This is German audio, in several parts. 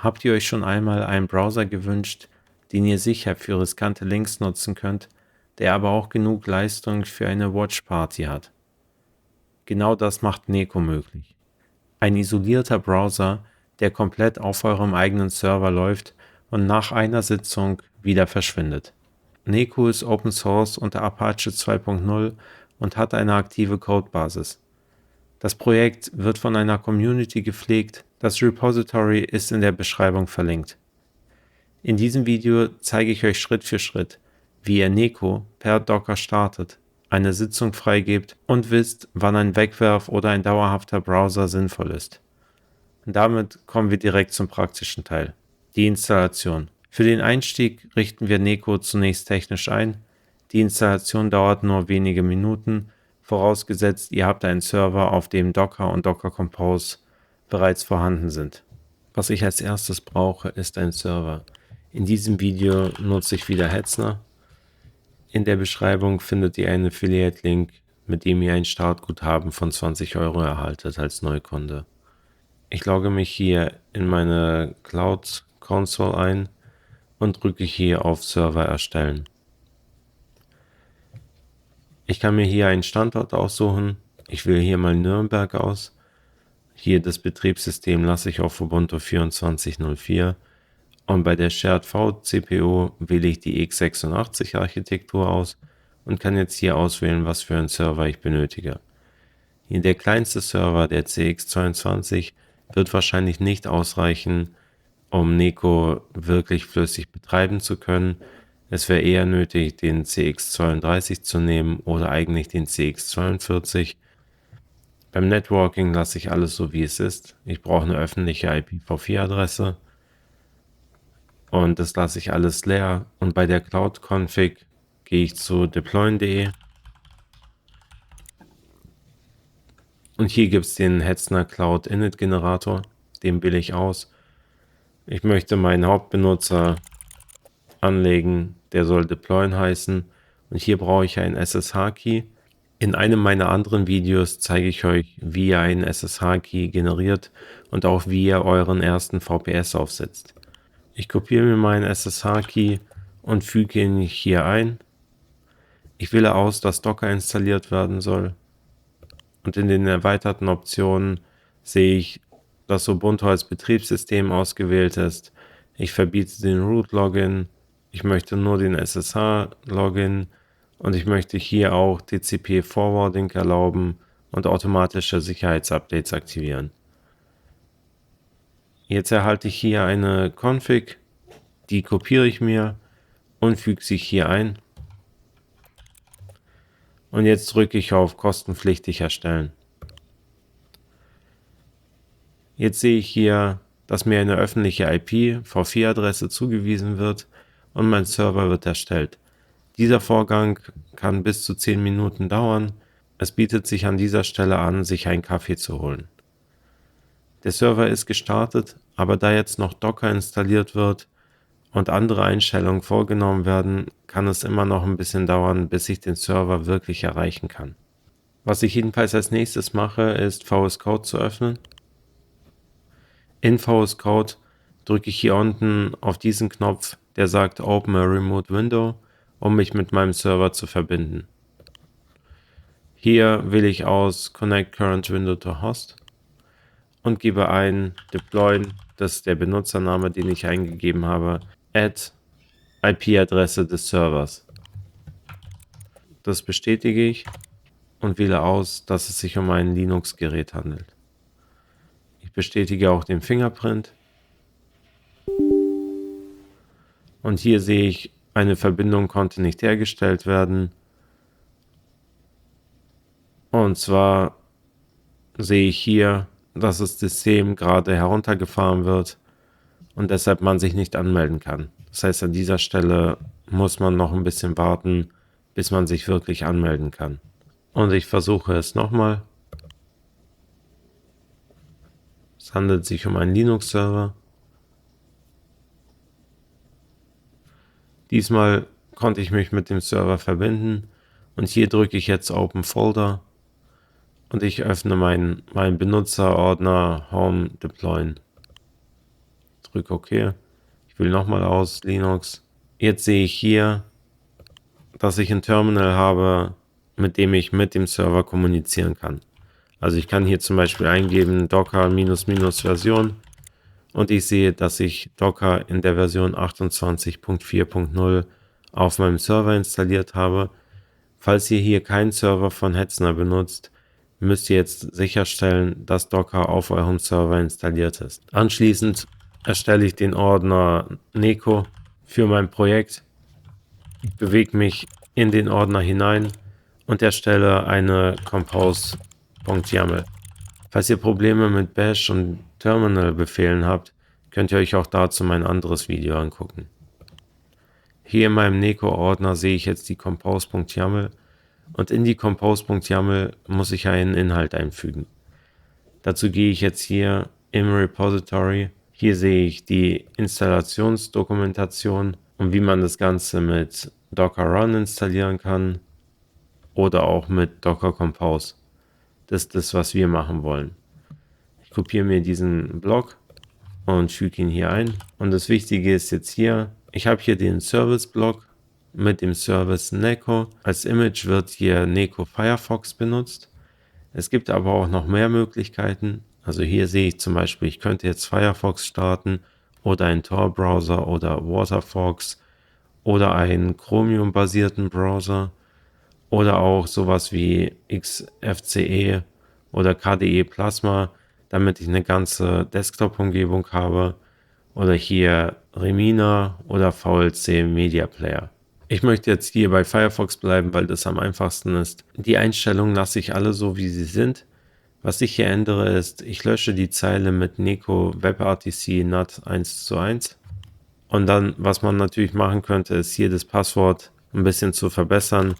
Habt ihr euch schon einmal einen Browser gewünscht, den ihr sicher für riskante Links nutzen könnt, der aber auch genug Leistung für eine Watch-Party hat? Genau das macht Neko möglich. Ein isolierter Browser, der komplett auf eurem eigenen Server läuft und nach einer Sitzung wieder verschwindet. Neko ist Open Source unter Apache 2.0 und hat eine aktive Codebasis. Das Projekt wird von einer Community gepflegt, das Repository ist in der Beschreibung verlinkt. In diesem Video zeige ich euch Schritt für Schritt, wie ihr Neko per Docker startet, eine Sitzung freigebt und wisst, wann ein Wegwerf oder ein dauerhafter Browser sinnvoll ist. Und damit kommen wir direkt zum praktischen Teil, die Installation. Für den Einstieg richten wir Neko zunächst technisch ein. Die Installation dauert nur wenige Minuten, vorausgesetzt ihr habt einen Server, auf dem Docker und Docker Compose bereits vorhanden sind. Was ich als erstes brauche, ist ein Server. In diesem Video nutze ich wieder Hetzner. In der Beschreibung findet ihr einen Affiliate-Link, mit dem ihr ein Startguthaben von 20 € erhaltet als Neukunde. Ich logge mich hier in meine Cloud Console ein und drücke hier auf Server erstellen. Ich kann mir hier einen Standort aussuchen. Ich wähle hier mal Nürnberg aus. Hier das Betriebssystem lasse ich auf Ubuntu 24.04 und bei der Shared vCPU wähle ich die x86 Architektur aus und kann jetzt hier auswählen, was für einen Server ich benötige. Hier der kleinste Server, der CX22, wird wahrscheinlich nicht ausreichen, um Neko wirklich flüssig betreiben zu können. Es wäre eher nötig, den CX32 zu nehmen oder eigentlich den CX42. Beim Networking lasse ich alles so, wie es ist. Ich brauche eine öffentliche IPv4-Adresse und das lasse ich alles leer. Und bei der Cloud-Config gehe ich zu deployen.de und hier gibt es den Hetzner Cloud Init Generator. Den wähle ich aus. Ich möchte meinen Hauptbenutzer anlegen, der soll deployen heißen und hier brauche ich einen SSH-Key. In einem meiner anderen Videos zeige ich euch, wie ihr einen SSH-Key generiert und auch wie ihr euren ersten VPS aufsetzt. Ich kopiere mir meinen SSH-Key und füge ihn hier ein. Ich wähle aus, dass Docker installiert werden soll und in den erweiterten Optionen sehe ich, dass Ubuntu als Betriebssystem ausgewählt ist. Ich verbiete den Root-Login. Ich möchte nur den SSH-Login und ich möchte hier auch TCP-Forwarding erlauben und automatische Sicherheitsupdates aktivieren. Jetzt erhalte ich hier eine Config, die kopiere ich mir und füge sie hier ein. Und jetzt drücke ich auf kostenpflichtig erstellen. Jetzt sehe ich hier, dass mir eine öffentliche IPv4-Adresse zugewiesen wird und mein Server wird erstellt. Dieser Vorgang kann bis zu 10 Minuten dauern. Es bietet sich an dieser Stelle an, sich einen Kaffee zu holen. Der Server ist gestartet, aber da jetzt noch Docker installiert wird und andere Einstellungen vorgenommen werden, kann es immer noch ein bisschen dauern, bis ich den Server wirklich erreichen kann. Was ich jedenfalls als nächstes mache, ist VS Code zu öffnen. In VS Code drücke ich hier unten auf diesen Knopf, der sagt Open a Remote Window, um mich mit meinem Server zu verbinden. Hier wähle ich aus Connect Current Window to Host und gebe ein deployen, das ist der Benutzername, den ich eingegeben habe, add IP-Adresse des Servers. Das bestätige ich und wähle aus, dass es sich um ein Linux-Gerät handelt. Ich bestätige auch den Fingerprint. Und hier sehe ich, eine Verbindung konnte nicht hergestellt werden. Und zwar sehe ich hier, dass das System gerade heruntergefahren wird und deshalb man sich nicht anmelden kann. Das heißt, an dieser Stelle muss man noch ein bisschen warten, bis man sich wirklich anmelden kann. Und ich versuche es nochmal. Es handelt sich um einen Linux-Server. Diesmal konnte ich mich mit dem Server verbinden und hier drücke ich jetzt Open Folder und ich öffne meinen Benutzerordner Home Deployen. drücke OK. Ich wähle nochmal aus Linux. Jetzt sehe ich hier, dass ich ein Terminal habe, mit dem ich mit dem Server kommunizieren kann. Also ich kann hier zum Beispiel eingeben Docker Version und ich sehe, dass ich Docker in der Version 28.4.0 auf meinem Server installiert habe. Falls ihr hier keinen Server von Hetzner benutzt, müsst ihr jetzt sicherstellen, dass Docker auf eurem Server installiert ist. Anschließend erstelle ich den Ordner Neko für mein Projekt, bewege mich in den Ordner hinein und erstelle eine compose.yaml. Falls ihr Probleme mit Bash und Terminal-Befehlen habt, könnt ihr euch auch dazu mein anderes Video angucken. Hier in meinem Neko-Ordner sehe ich jetzt die compose.yaml und in die compose.yaml muss ich einen Inhalt einfügen. Dazu gehe ich jetzt hier im Repository. Hier sehe ich die Installationsdokumentation und wie man das Ganze mit Docker Run installieren kann oder auch mit Docker Compose. Das ist das, was wir machen wollen. Ich kopiere mir diesen Block und füge ihn hier ein. Und das Wichtige ist jetzt hier, ich habe hier den Service-Block mit dem Service Neko. Als Image wird hier Neko Firefox benutzt. Es gibt aber auch noch mehr Möglichkeiten. Also hier sehe ich zum Beispiel, ich könnte jetzt Firefox starten oder einen Tor-Browser oder WaterFox oder einen Chromium-basierten Browser oder auch sowas wie XFCE oder KDE Plasma, damit ich eine ganze Desktop-Umgebung habe, oder hier Remina oder VLC Media Player. Ich möchte jetzt hier bei Firefox bleiben, weil das am einfachsten ist. Die Einstellungen lasse ich alle so, wie sie sind. Was ich hier ändere ist, ich lösche die Zeile mit Neko WebRTC NAT 1:1. Und dann, was man natürlich machen könnte, ist hier das Passwort ein bisschen zu verbessern,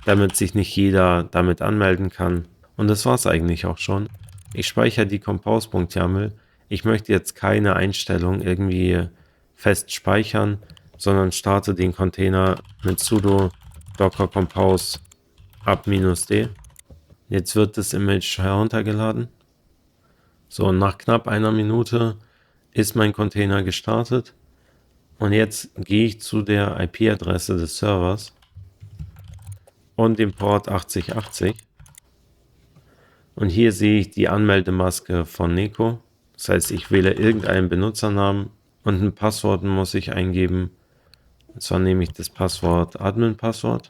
damit sich nicht jeder damit anmelden kann. Und das war es eigentlich auch schon. Ich speichere die compose.yaml. Ich möchte jetzt keine Einstellung irgendwie fest speichern, sondern starte den Container mit sudo docker compose up-d. Jetzt wird das Image heruntergeladen. So, und nach knapp einer Minute ist mein Container gestartet. Und jetzt gehe ich zu der IP-Adresse des Servers und dem Port 8080. Und hier sehe ich die Anmeldemaske von Neko. Das heißt, ich wähle irgendeinen Benutzernamen und ein Passwort muss ich eingeben. Und zwar nehme ich das Passwort Admin-Passwort.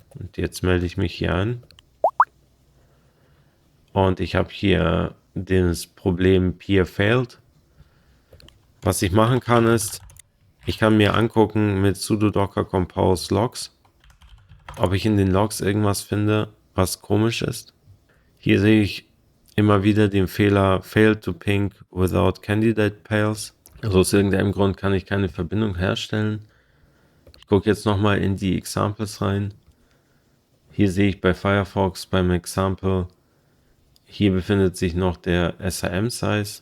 Und jetzt melde ich mich hier ein. Und ich habe hier das Problem Peer Failed. Was ich machen kann ist, ich kann mir angucken mit sudo docker compose logs, ob ich in den Logs irgendwas finde, was komisch ist. Hier sehe ich immer wieder den Fehler Failed to ping without candidate pairs. Also aus irgendeinem Grund kann ich keine Verbindung herstellen. Ich gucke jetzt nochmal in die Examples rein. Hier sehe ich bei Firefox beim Example, hier befindet sich noch der SRM-Size,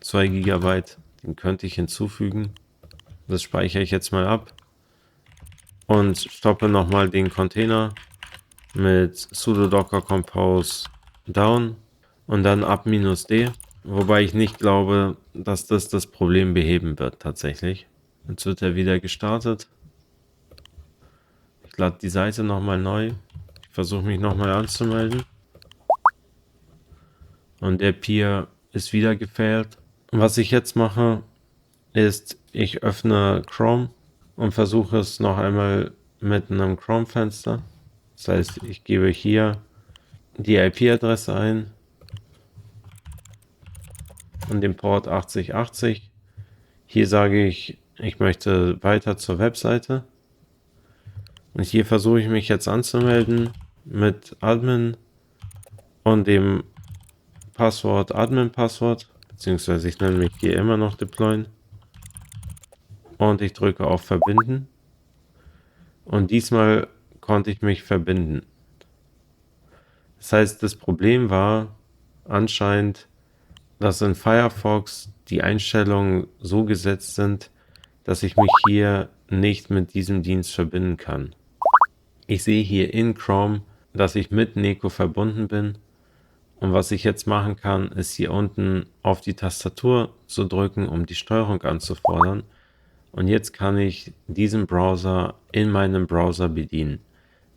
2 GB, den könnte ich hinzufügen. Das speichere ich jetzt mal ab und stoppe nochmal den Container mit sudo docker compose down und dann up-d, wobei ich nicht glaube, dass das Problem beheben wird tatsächlich. Jetzt wird er wieder gestartet. Ich lade die Seite nochmal neu. Ich versuche mich nochmal anzumelden. Und der Peer ist wieder gefailt. Was ich jetzt mache, ist, ich öffne Chrome und versuche es noch einmal mit einem Chrome-Fenster. Das heißt, ich gebe hier die IP-Adresse ein und den Port 8080. Hier sage ich, ich möchte weiter zur Webseite. Und hier versuche ich mich jetzt anzumelden mit Admin und dem Passwort Admin-Passwort, beziehungsweise ich nenne mich hier immer noch deployen. Und ich drücke auf Verbinden. Und diesmal konnte ich mich verbinden. Das heißt, das Problem war anscheinend, dass in Firefox die Einstellungen so gesetzt sind, dass ich mich hier nicht mit diesem Dienst verbinden kann. Ich sehe hier in Chrome, dass ich mit Neko verbunden bin Und was ich jetzt machen kann, ist hier unten auf die Tastatur zu drücken, um die Steuerung anzufordern. Und jetzt kann ich diesen Browser in meinem Browser bedienen.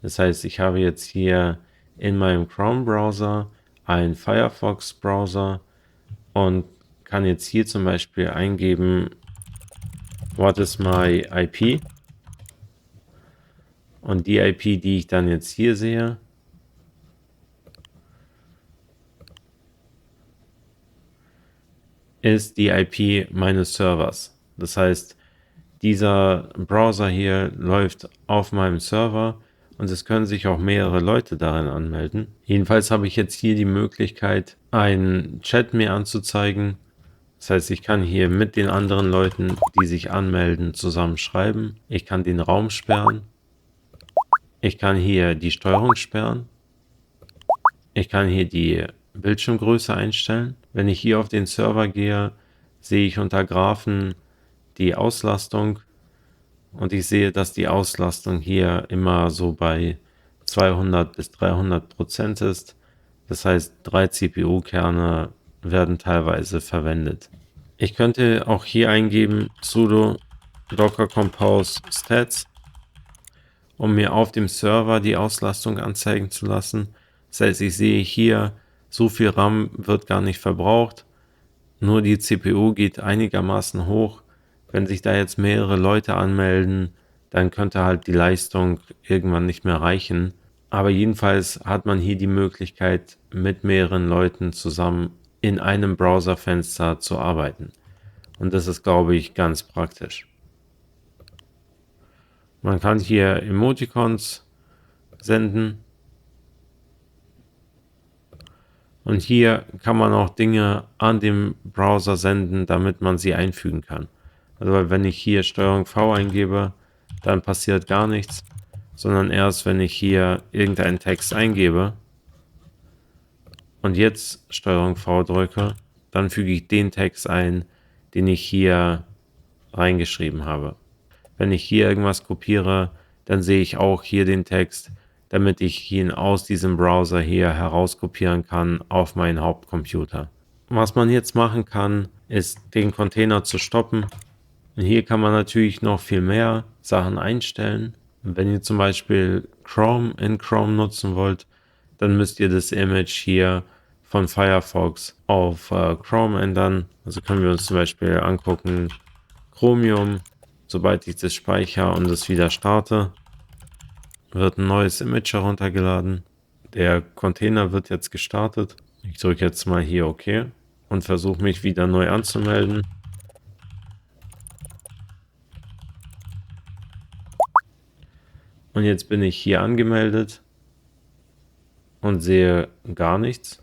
Das heißt, ich habe jetzt hier in meinem Chrome-Browser einen Firefox-Browser und kann jetzt hier zum Beispiel eingeben, what is my IP? Und die IP, die ich dann jetzt hier sehe, ist die IP meines Servers. Das heißt, dieser Browser hier läuft auf meinem Server und es können sich auch mehrere Leute darin anmelden. Jedenfalls habe ich jetzt hier die Möglichkeit, einen Chat mir anzuzeigen. Das heißt, ich kann hier mit den anderen Leuten, die sich anmelden, zusammen schreiben. Ich kann den Raum sperren. Ich kann hier die Steuerung sperren. Ich kann hier die Bildschirmgröße einstellen. Wenn ich hier auf den Server gehe, sehe ich unter Graphen die Auslastung und ich sehe, dass die Auslastung hier immer so bei 200 bis 300% ist. Das heißt, 3 CPU-Kerne werden teilweise verwendet. Ich könnte auch hier eingeben sudo docker compose stats, um mir auf dem Server die Auslastung anzeigen zu lassen. Das heißt, ich sehe hier, so viel RAM wird gar nicht verbraucht, nur die CPU geht einigermaßen hoch. Wenn sich da jetzt mehrere Leute anmelden, dann könnte halt die Leistung irgendwann nicht mehr reichen. Aber jedenfalls hat man hier die Möglichkeit, mit mehreren Leuten zusammen in einem Browserfenster zu arbeiten. Und das ist, glaube ich, ganz praktisch. Man kann hier Emoticons senden. Und hier kann man auch Dinge an dem Browser senden, damit man sie einfügen kann. Also wenn ich hier STRG V eingebe, dann passiert gar nichts, sondern erst wenn ich hier irgendeinen Text eingebe und jetzt STRG V drücke, dann füge ich den Text ein, den ich hier reingeschrieben habe. Wenn ich hier irgendwas kopiere, dann sehe ich auch hier den Text, damit ich ihn aus diesem Browser hier herauskopieren kann auf meinen Hauptcomputer. Was man jetzt machen kann, ist den Container zu stoppen. Und hier kann man natürlich noch viel mehr Sachen einstellen. Wenn ihr zum Beispiel Chrome in Chrome nutzen wollt, dann müsst ihr das Image hier von Firefox auf Chrome ändern. Also können wir uns zum Beispiel angucken, Chromium. Sobald ich das speichere und es wieder starte, wird ein neues Image heruntergeladen. Der Container wird jetzt gestartet. Ich drücke jetzt mal hier OK und versuche mich wieder neu anzumelden. Und jetzt bin ich hier angemeldet und sehe gar nichts.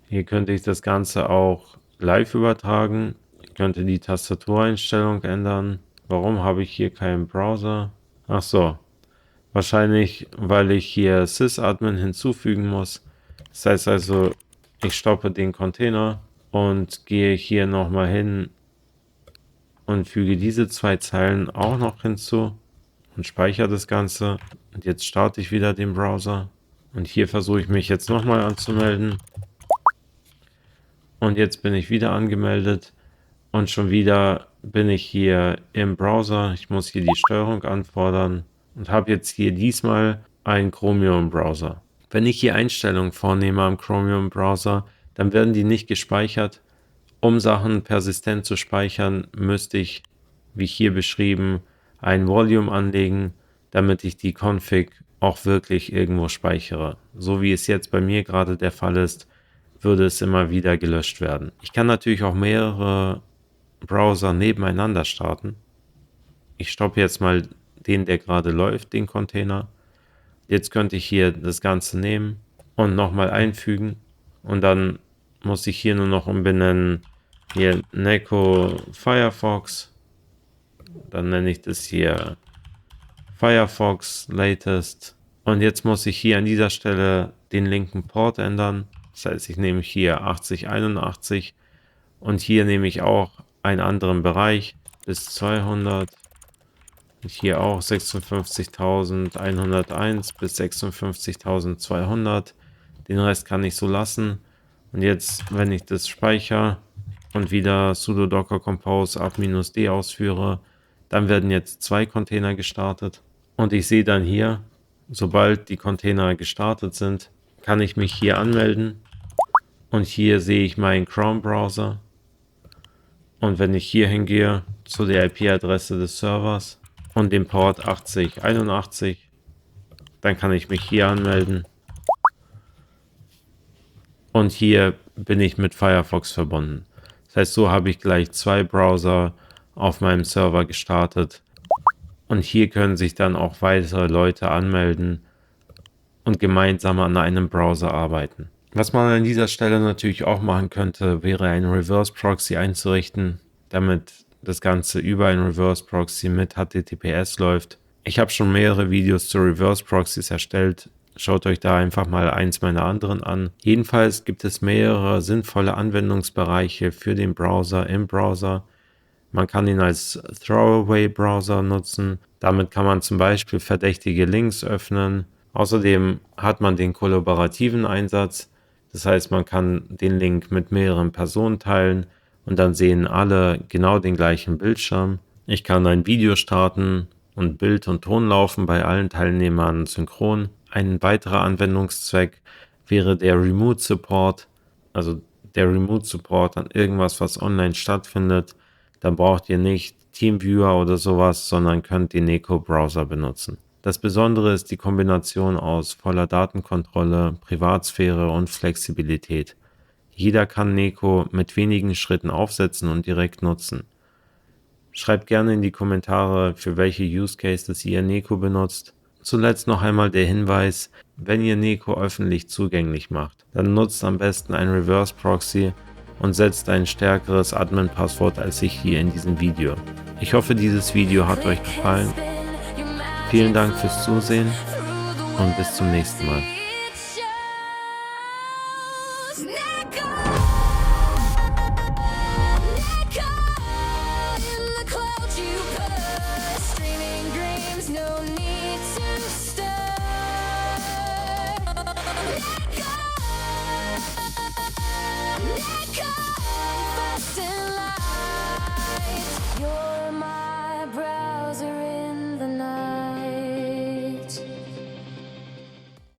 Hier könnte ich das Ganze auch live übertragen. Ich könnte die Tastatureinstellung ändern. Warum habe ich hier keinen Browser? Ach so, wahrscheinlich, weil ich hier sysadmin hinzufügen muss. Das heißt also, ich stoppe den Container und gehe hier nochmal hin und füge diese 2 Zeilen auch noch hinzu und speichere das Ganze. Und jetzt starte ich wieder den Browser. Und hier versuche ich mich jetzt nochmal anzumelden. Und jetzt bin ich wieder angemeldet. Und schon wieder bin ich hier im Browser. Ich muss hier die Steuerung anfordern und habe jetzt hier diesmal einen Chromium-Browser. Wenn ich hier Einstellungen vornehme am Chromium-Browser, dann werden die nicht gespeichert. Um Sachen persistent zu speichern, müsste ich, wie hier beschrieben, ein Volume anlegen, damit ich die Config auch wirklich irgendwo speichere. So wie es jetzt bei mir gerade der Fall ist, würde es immer wieder gelöscht werden. Ich kann natürlich auch mehrere Browser nebeneinander starten. Ich stoppe jetzt mal den, der gerade läuft, den Container. Jetzt könnte ich hier das Ganze nehmen und nochmal einfügen und dann muss ich hier nur noch umbenennen, hier Neko Firefox, dann nenne ich das hier Firefox Latest und jetzt muss ich hier an dieser Stelle den linken Port ändern. Das heißt, ich nehme hier 8081 und hier nehme ich auch einen anderen Bereich bis 200, Hier auch 56.101 bis 56.200. Den Rest kann ich so lassen. Und jetzt, wenn ich das speichere und wieder sudo docker compose up-d ausführe, dann werden jetzt 2 Container gestartet. Und ich sehe dann hier, sobald die Container gestartet sind, kann ich mich hier anmelden. Und hier sehe ich meinen Chrome-Browser. Und wenn ich hier hingehe zu der IP-Adresse des Servers und dem Port 8081, dann kann ich mich hier anmelden. Und hier bin ich mit Firefox verbunden. Das heißt, so habe ich gleich 2 Browser auf meinem Server gestartet. Und hier können sich dann auch weitere Leute anmelden und gemeinsam an einem Browser arbeiten. Was man an dieser Stelle natürlich auch machen könnte, wäre ein Reverse Proxy einzurichten, damit das Ganze über ein Reverse Proxy mit HTTPS läuft. Ich habe schon mehrere Videos zu Reverse Proxys erstellt. Schaut euch da einfach mal eins meiner anderen an. Jedenfalls gibt es mehrere sinnvolle Anwendungsbereiche für den Browser im Browser. Man kann ihn als Throwaway-Browser nutzen. Damit kann man zum Beispiel verdächtige Links öffnen. Außerdem hat man den kollaborativen Einsatz. Das heißt, man kann den Link mit mehreren Personen teilen und dann sehen alle genau den gleichen Bildschirm. Ich kann ein Video starten und Bild und Ton laufen bei allen Teilnehmern synchron. Ein weiterer Anwendungszweck wäre der Remote Support, also der Remote Support an irgendwas, was online stattfindet. Dann braucht ihr nicht TeamViewer oder sowas, sondern könnt den Neko-Browser benutzen. Das Besondere ist die Kombination aus voller Datenkontrolle, Privatsphäre und Flexibilität. Jeder kann Neko mit wenigen Schritten aufsetzen und direkt nutzen. Schreibt gerne in die Kommentare, für welche Use Cases ihr Neko benutzt. Zuletzt noch einmal der Hinweis, wenn ihr Neko öffentlich zugänglich macht, dann nutzt am besten ein Reverse Proxy und setzt ein stärkeres Admin-Passwort als ich hier in diesem Video. Ich hoffe, dieses Video hat euch gefallen. Vielen Dank fürs Zusehen und bis zum nächsten Mal. No need